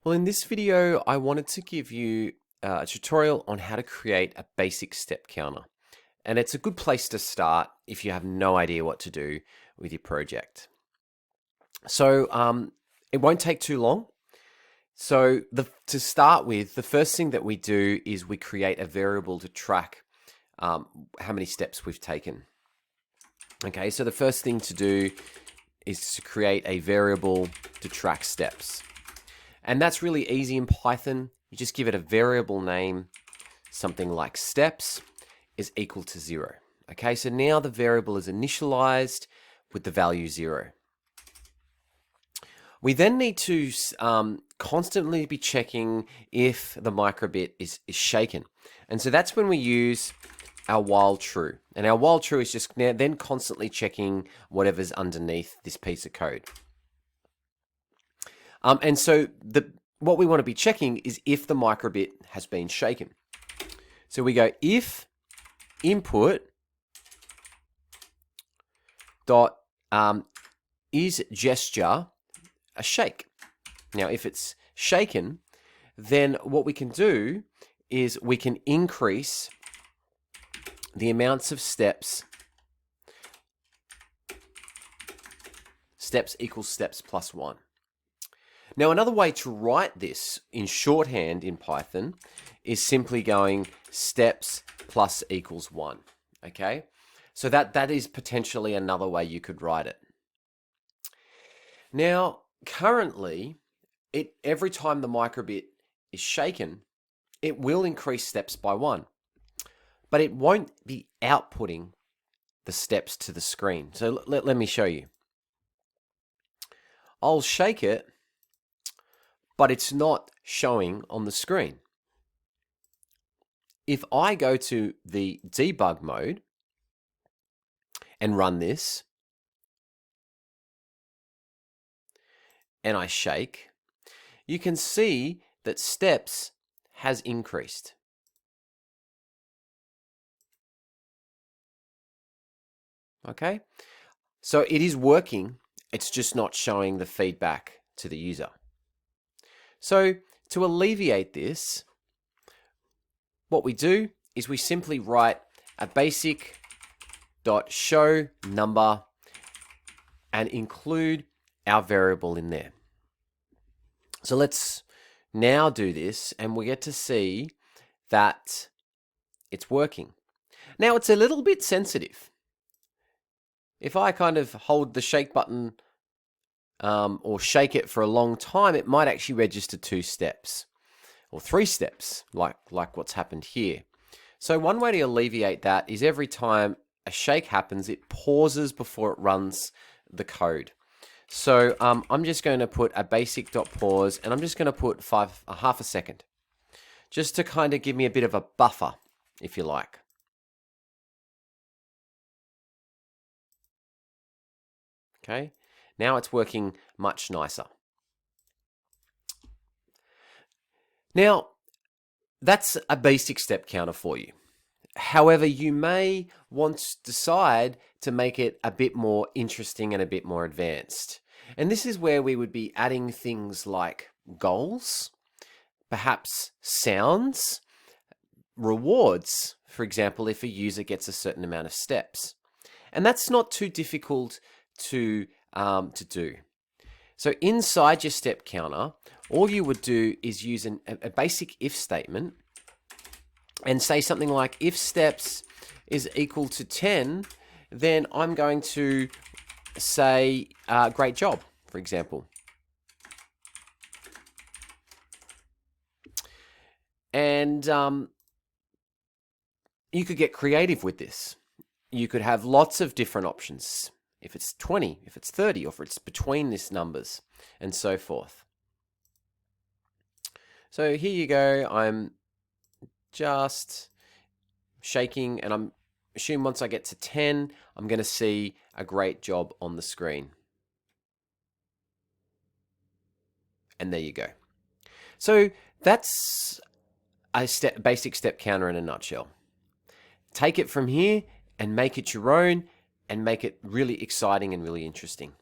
Well, in this video, I wanted to give you a tutorial on how to create a basic step counter. And it's a good place to start if you have no idea what to do with your project. So it won't take too long. So to start with, the first thing that we do is we create a variable to track how many steps we've taken. Okay, so the first thing to do is to create a variable to track steps. And that's really easy in Python. You just give it a variable name, something like steps is equal to 0. Okay, so now the variable is initialized with the value 0. We then need to constantly be checking if the microbit is shaken. And so that's when we use our while true. And our while true is just then constantly checking whatever's underneath this piece of code. And so what we want to be checking is if the microbit has been shaken. So we go if input dot is gesture a shake. Now, if it's shaken, then what we can do is we can increase the amounts of steps. Steps equals steps plus 1. Now, another way to write this in shorthand in Python is simply going steps plus equals 1. Okay, so that is potentially another way you could write it. Now, currently, every time the microbit is shaken, it will increase steps by 1, but it won't be outputting the steps to the screen. So let me show you. I'll shake it, but it's not showing on the screen. If I go to the debug mode and run this, and I shake, you can see that steps has increased. Okay, so it is working, it's just not showing the feedback to the user. So to alleviate this, what we do is we simply write a basic dot show number and include our variable in there. So let's now do this and we get to see that it's working. Now it's a little bit sensitive. If I kind of hold the shake button or shake it for a long time, it might actually register 2 steps or 3 steps, like what's happened here. So one way to alleviate that is every time a shake happens, it pauses before it runs the code. So I'm just going to put a basic.pause and I'm just going to put half a second, just to kind of give me a bit of a buffer, if you like. Okay, now it's working much nicer. Now, that's a basic step counter for you. However, you may want to decide to make it a bit more interesting and a bit more advanced. And this is where we would be adding things like goals, perhaps sounds, rewards, for example, if a user gets a certain amount of steps. And that's not too difficult to do. So inside your step counter, all you would do is use a basic if statement and say something like if steps is equal to 10, then I'm going to say great job, for example. And you could get creative with this. You could have lots of different options. If it's 20, if it's 30, or if it's between these numbers, and so forth. So here you go. I'm just shaking, and I'm assuming once I get to 10, I'm going to see a great job on the screen. And there you go. So that's a basic step counter in a nutshell. Take it from here and make it your own, and make it really exciting and really interesting.